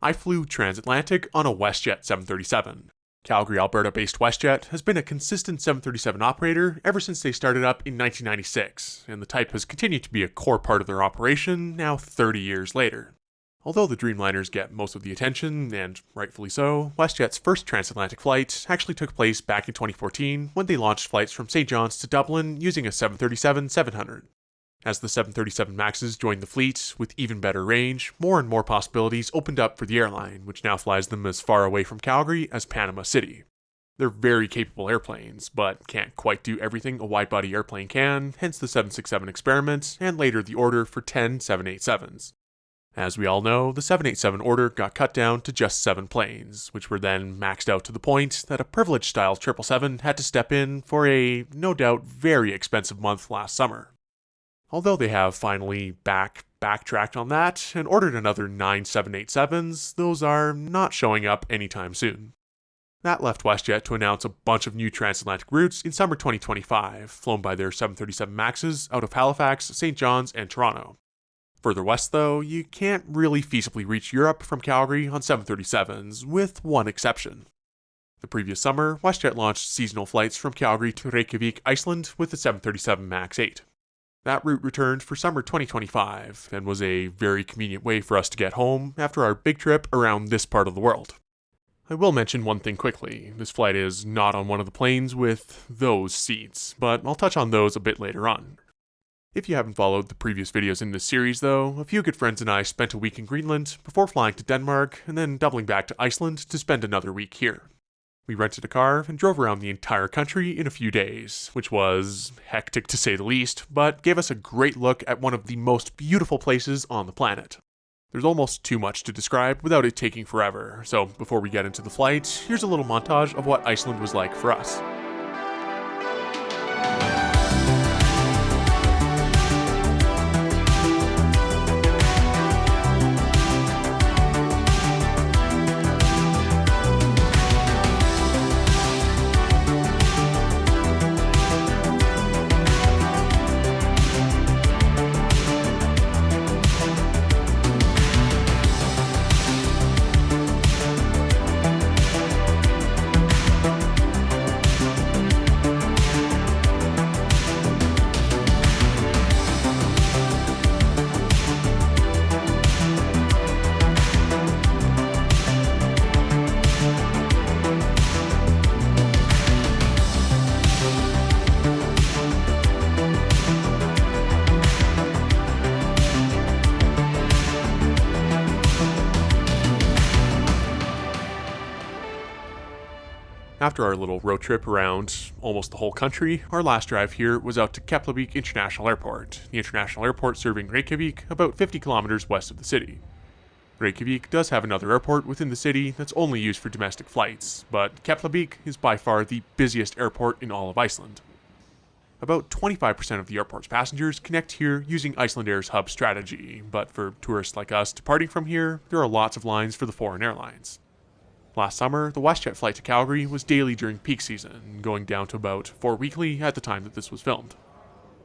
I flew transatlantic on a WestJet 737. Calgary, Alberta-based WestJet has been a consistent 737 operator ever since they started up in 1996, and the type has continued to be a core part of their operation now 30 years later. Although the Dreamliners get most of the attention, and rightfully so, WestJet's first transatlantic flight actually took place back in 2014 when they launched flights from St. John's to Dublin using a 737-700. As the 737 MAXs joined the fleet, with even better range, more and more possibilities opened up for the airline, which now flies them as far away from Calgary as Panama City. They're very capable airplanes, but can't quite do everything a wide-body airplane can, hence the 767 experiment, and later the order for 10 787s. As we all know, the 787 order got cut down to just 7 planes, which were then maxed out to the point that a privileged-style 777 had to step in for a, no doubt, very expensive month last summer. Although they have finally backtracked on that and ordered another 9 787s, those are not showing up anytime soon. That left WestJet to announce a bunch of new transatlantic routes in summer 2025, flown by their 737 MAXs out of Halifax, St. John's, and Toronto. Further west, though, you can't really feasibly reach Europe from Calgary on 737s, with one exception. The previous summer, WestJet launched seasonal flights from Calgary to Reykjavík, Iceland with the 737 MAX 8. That route returned for summer 2025, and was a very convenient way for us to get home after our big trip around this part of the world. I will mention one thing quickly. This flight is not on one of the planes with those seats, but I'll touch on those a bit later on. If you haven't followed the previous videos in this series though, a few good friends and I spent a week in Greenland before flying to Denmark and then doubling back to Iceland to spend another week here. We rented a car and drove around the entire country in a few days, which was hectic to say the least, but gave us a great look at one of the most beautiful places on the planet. There's almost too much to describe without it taking forever, so before we get into the flight, here's a little montage of what Iceland was like for us. After our little road trip around almost the whole country, our last drive here was out to Keflavík International Airport, the international airport serving Reykjavík about 50 kilometers west of the city. Reykjavík does have another airport within the city that's only used for domestic flights, but Keflavík is by far the busiest airport in all of Iceland. About 25% of the airport's passengers connect here using Icelandair's hub strategy, but for tourists like us departing from here, there are lots of lines for the foreign airlines. Last summer, the WestJet flight to Calgary was daily during peak season, going down to about 4 weekly at the time that this was filmed.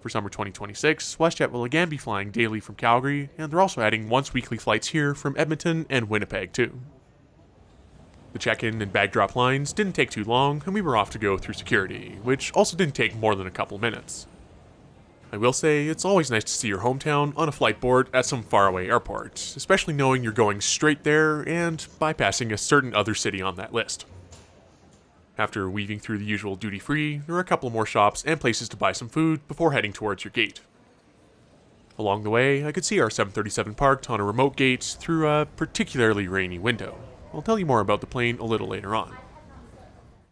For summer 2026, WestJet will again be flying daily from Calgary, and they're also adding once weekly flights here from Edmonton and Winnipeg too. The check-in and bag drop lines didn't take too long, and we were off to go through security, which also didn't take more than a couple minutes. I will say, it's always nice to see your hometown on a flight board at some faraway airport, especially knowing you're going straight there and bypassing a certain other city on that list. After weaving through the usual duty-free, there are a couple more shops and places to buy some food before heading towards your gate. Along the way, I could see our 737 parked on a remote gate through a particularly rainy window. I'll tell you more about the plane a little later on.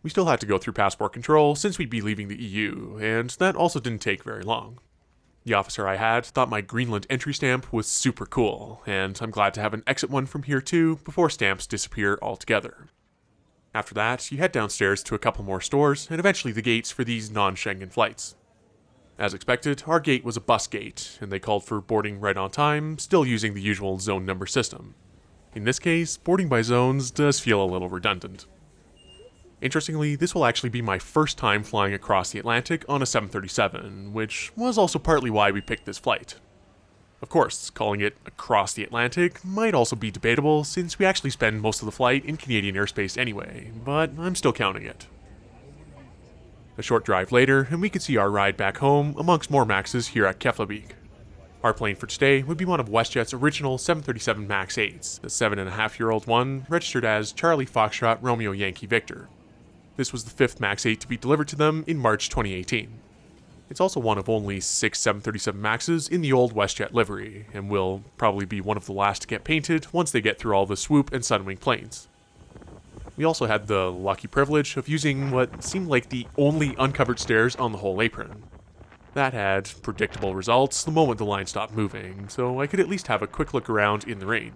We still had to go through passport control since we'd be leaving the EU, and that also didn't take very long. The officer I had thought my Greenland entry stamp was super cool, and I'm glad to have an exit one from here too before stamps disappear altogether. After that, you head downstairs to a couple more stores and eventually the gates for these non-Schengen flights. As expected, our gate was a bus gate, and they called for boarding right on time, still using the usual zone number system. In this case, boarding by zones does feel a little redundant. Interestingly, this will actually be my first time flying across the Atlantic on a 737, which was also partly why we picked this flight. Of course, calling it across the Atlantic might also be debatable since we actually spend most of the flight in Canadian airspace anyway, but I'm still counting it. A short drive later, and we could see our ride back home amongst more Maxes here at Keflavík. Our plane for today would be one of WestJet's original 737 MAX 8s, the 7.5-year-old one registered as Charlie Foxtrot Romeo Yankee Victor. This was the fifth MAX 8 to be delivered to them in March 2018. It's also one of only 6 737 MAXes in the old WestJet livery, and will probably be one of the last to get painted once they get through all the swoop and Sunwing planes. We also had the lucky privilege of using what seemed like the only uncovered stairs on the whole apron. That had predictable results the moment the line stopped moving, so I could at least have a quick look around in the rain.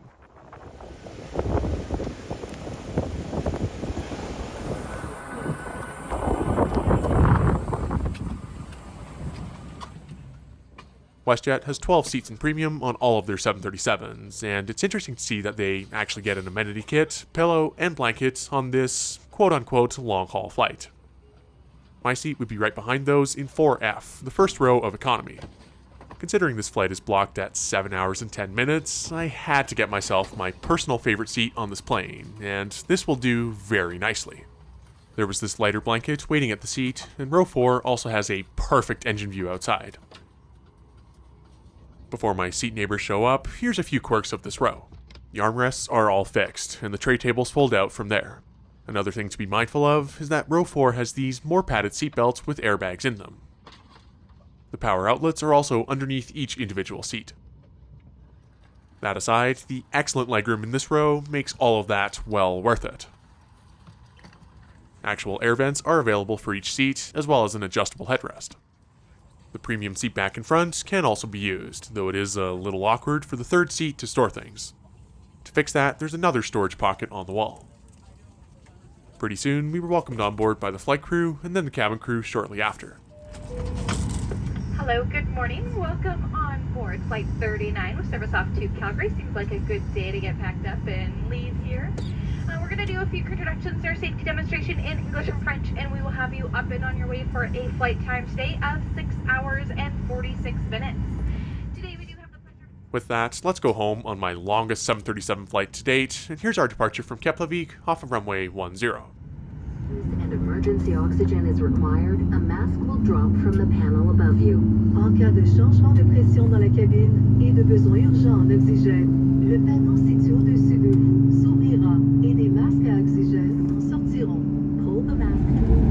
WestJet has 12 seats in premium on all of their 737s, and it's interesting to see that they actually get an amenity kit, pillow, and blankets on this quote-unquote long-haul flight. My seat would be right behind those in 4F, the first row of economy. Considering this flight is blocked at 7 hours and 10 minutes, I had to get myself my personal favorite seat on this plane, and this will do very nicely. There was this lighter blanket waiting at the seat, and row 4 also has a perfect engine view outside. Before my seat neighbors show up, here's a few quirks of this row. The armrests are all fixed, and the tray tables fold out from there. Another thing to be mindful of is that row 4 has these more padded seatbelts with airbags in them. The power outlets are also underneath each individual seat. That aside, the excellent legroom in this row makes all of that well worth it. Actual air vents are available for each seat, as well as an adjustable headrest. The premium seat back in front can also be used, though it is a little awkward for the third seat to store things. To fix that, there's another storage pocket on the wall. Pretty soon, we were welcomed on board by the flight crew and then the cabin crew shortly after. Hello, good morning. Welcome on board Flight 39 with service off to Calgary. Seems like a good day to get packed up and leave here. We're going to do a few introductions, our safety demonstration in English and French, and we will have you up and on your way for a flight time today of 6 hours and 46 minutes. Today we do have the pleasure... With that, let's go home on my longest 737 flight to date, and here's our departure from Keflavík off of runway 10. And emergency oxygen is required, a mask will drop from the panel above you. En cas de changement de pression dans la cabine et de besoin urgent en oxygène, le panneau situé au-dessus de vous s'ouvrira et des masques à oxygène en sortiront. Pull the mask tool.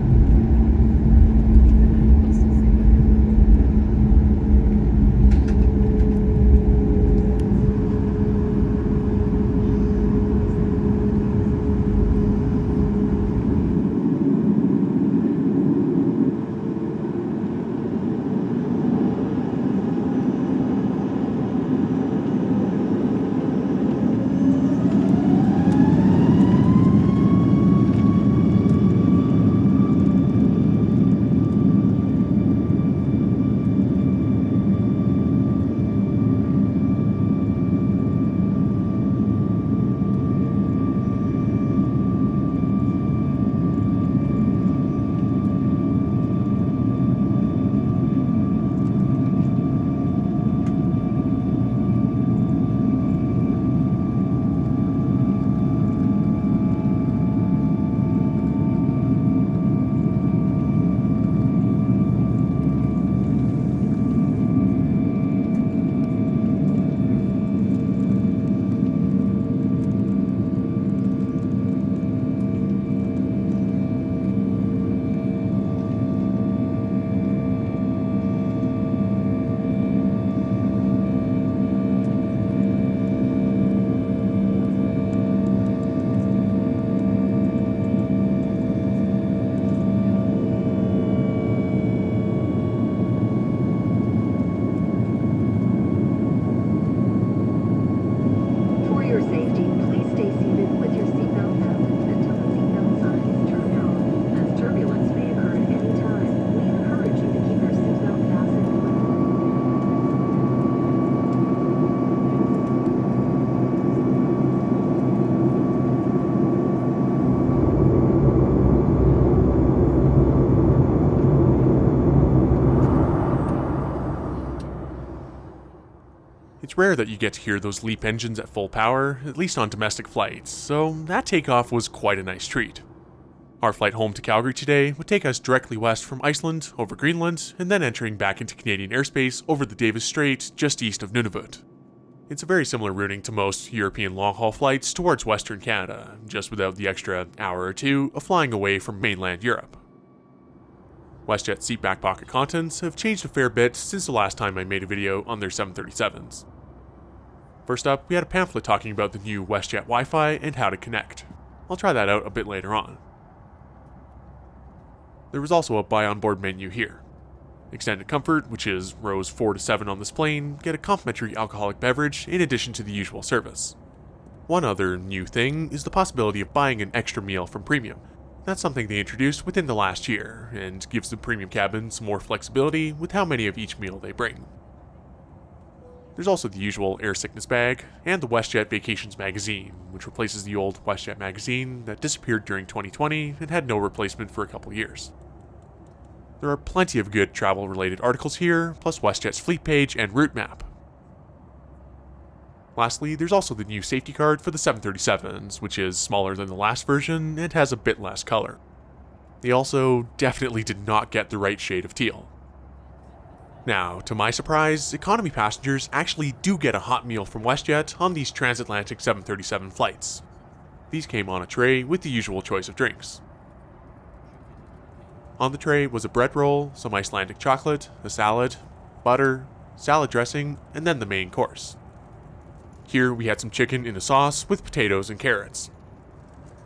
rare that you get to hear those LEAP engines at full power, at least on domestic flights, so that takeoff was quite a nice treat. Our flight home to Calgary today would take us directly west from Iceland, over Greenland, and then entering back into Canadian airspace over the Davis Strait just east of Nunavut. It's a very similar routing to most European long-haul flights towards Western Canada, just without the extra hour or two of flying away from mainland Europe. WestJet seat back pocket contents have changed a fair bit since the last time I made a video on their 737s. First up, we had a pamphlet talking about the new WestJet Wi-Fi and how to connect. I'll try that out a bit later on. There was also a buy on board menu here. Extended comfort, which is rows 4 to 7 on this plane, get a complimentary alcoholic beverage in addition to the usual service. One other new thing is the possibility of buying an extra meal from Premium. That's something they introduced within the last year, and gives the Premium cabin some more flexibility with how many of each meal they bring. There's also the usual air sickness bag, and the WestJet Vacations magazine, which replaces the old WestJet magazine that disappeared during 2020 and had no replacement for a couple years. There are plenty of good travel-related articles here, plus WestJet's fleet page and route map. Lastly, there's also the new safety card for the 737s, which is smaller than the last version and has a bit less color. They also definitely did not get the right shade of teal. Now, to my surprise, economy passengers actually do get a hot meal from WestJet on these transatlantic 737 flights. These came on a tray with the usual choice of drinks. On the tray was a bread roll, some Icelandic chocolate, a salad, butter, salad dressing, and then the main course. Here we had some chicken in a sauce with potatoes and carrots.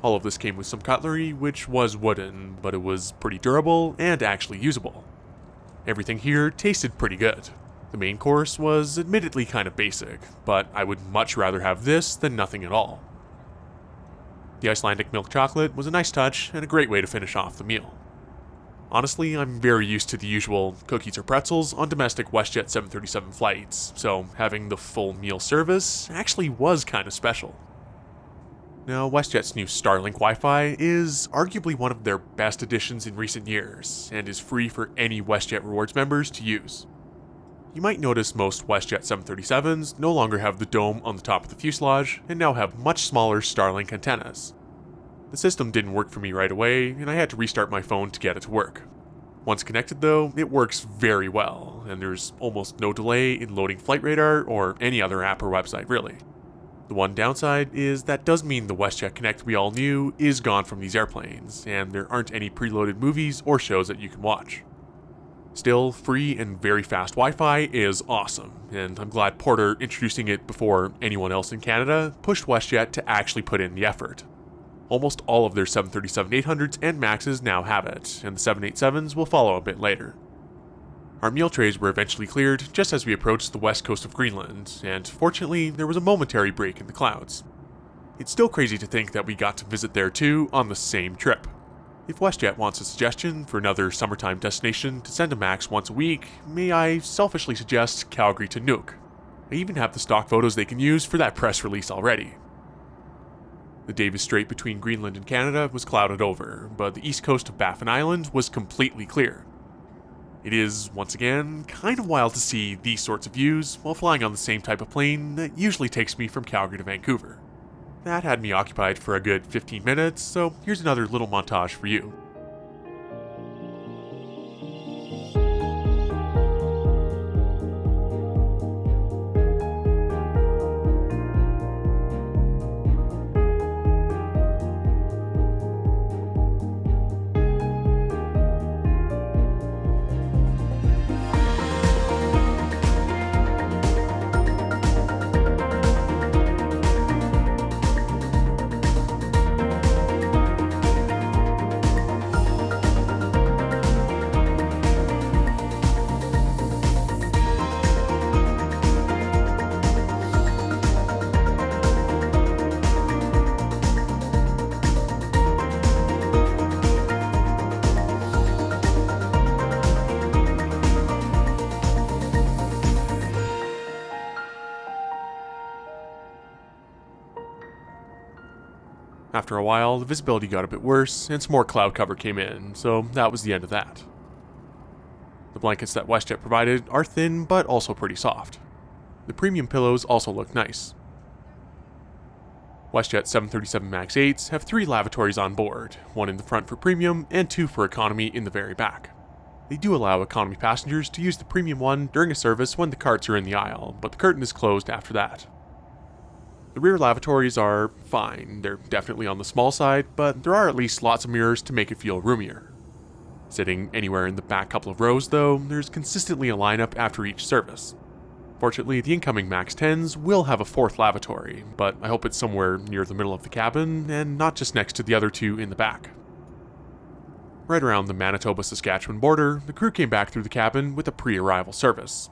All of this came with some cutlery, which was wooden, but it was pretty durable and actually usable. Everything here tasted pretty good. The main course was admittedly kind of basic, but I would much rather have this than nothing at all. The Icelandic milk chocolate was a nice touch and a great way to finish off the meal. Honestly, I'm very used to the usual cookies or pretzels on domestic WestJet 737 flights, so having the full meal service actually was kind of special. Now, WestJet's new Starlink Wi-Fi is arguably one of their best additions in recent years, and is free for any WestJet Rewards members to use. You might notice most WestJet 737s no longer have the dome on the top of the fuselage, and now have much smaller Starlink antennas. The system didn't work for me right away, and I had to restart my phone to get it to work. Once connected though, it works very well, and there's almost no delay in loading Flight Radar or any other app or website really. The one downside is that does mean the WestJet Connect we all knew is gone from these airplanes, and there aren't any preloaded movies or shows that you can watch. Still, free and very fast Wi-Fi is awesome, and I'm glad Porter, introducing it before anyone else in Canada, pushed WestJet to actually put in the effort. Almost all of their 737-800s and MAXs now have it, and the 787s will follow a bit later. Our meal trays were eventually cleared just as we approached the west coast of Greenland, and fortunately there was a momentary break in the clouds. It's still crazy to think that we got to visit there too on the same trip. If WestJet wants a suggestion for another summertime destination to send a MAX once a week, may I selfishly suggest Calgary to Nuuk. I even have the stock photos they can use for that press release already. The Davis Strait between Greenland and Canada was clouded over, but the east coast of Baffin Island was completely clear. It is, once again, kind of wild to see these sorts of views while flying on the same type of plane that usually takes me from Calgary to Vancouver. That had me occupied for a good 15 minutes, so here's another little montage for you. After a while, the visibility got a bit worse, and some more cloud cover came in, so that was the end of that. The blankets that WestJet provided are thin, but also pretty soft. The premium pillows also look nice. WestJet 737 MAX 8s have 3 lavatories on board, one in the front for premium and 2 for economy in the very back. They do allow economy passengers to use the premium one during a service when the carts are in the aisle, but the curtain is closed after that. The rear lavatories are fine. They're definitely on the small side, but there are at least lots of mirrors to make it feel roomier. Sitting anywhere in the back couple of rows though, there's consistently a lineup after each service. Fortunately, the incoming MAX 10s will have a 4th lavatory, but I hope it's somewhere near the middle of the cabin and not just next to the other 2 in the back. Right around the Manitoba-Saskatchewan border, the crew came back through the cabin with a pre-arrival service.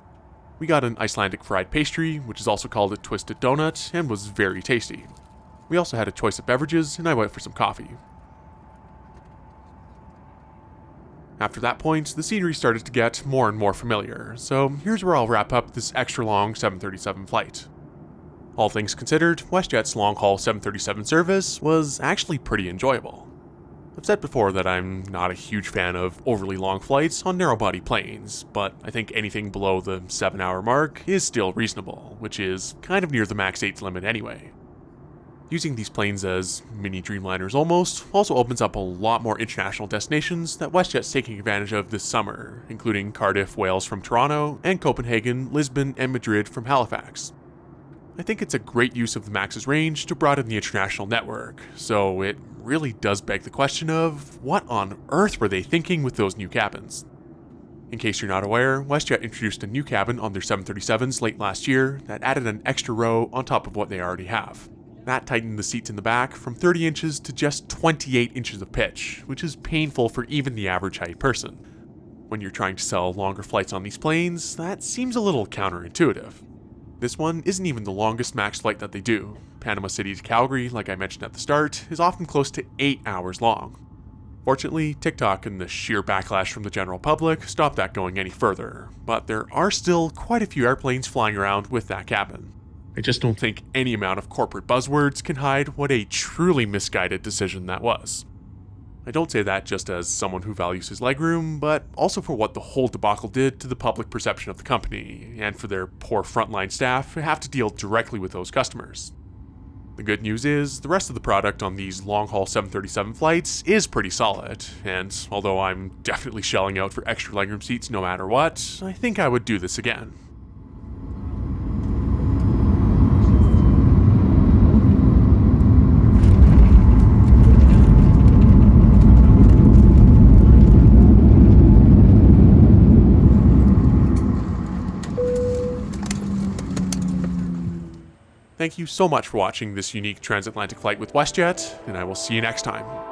We got an Icelandic fried pastry, which is also called a twisted donut, and was very tasty. We also had a choice of beverages, and I went for some coffee. After that point, the scenery started to get more and more familiar, so here's where I'll wrap up this extra long 737 flight. All things considered, WestJet's long-haul 737 service was actually pretty enjoyable. I've said before that I'm not a huge fan of overly long flights on narrow-body planes, but I think anything below the 7-hour mark is still reasonable, which is kind of near the MAX 8's limit anyway. Using these planes as mini Dreamliners almost also opens up a lot more international destinations that WestJet's taking advantage of this summer, including Cardiff, Wales from Toronto, and Copenhagen, Lisbon, and Madrid from Halifax. I think it's a great use of the MAX's range to broaden the international network, so it really does beg the question of what on earth were they thinking with those new cabins? In case you're not aware, WestJet introduced a new cabin on their 737s late last year that added an extra row on top of what they already have. That tightened the seats in the back from 30 inches to just 28 inches of pitch, which is painful for even the average height person. When you're trying to sell longer flights on these planes, that seems a little counterintuitive. This one isn't even the longest MAX flight that they do. Panama City to Calgary, like I mentioned at the start, is often close to 8 hours long. Fortunately, TikTok and the sheer backlash from the general public stopped that going any further, but there are still quite a few airplanes flying around with that cabin. I just don't think any amount of corporate buzzwords can hide what a truly misguided decision that was. I don't say that just as someone who values his legroom, but also for what the whole debacle did to the public perception of the company, and for their poor frontline staff who have to deal directly with those customers. The good news is, the rest of the product on these long-haul 737 flights is pretty solid, and although I'm definitely shelling out for extra legroom seats no matter what, I think I would do this again. Thank you so much for watching this unique transatlantic flight with WestJet, and I will see you next time.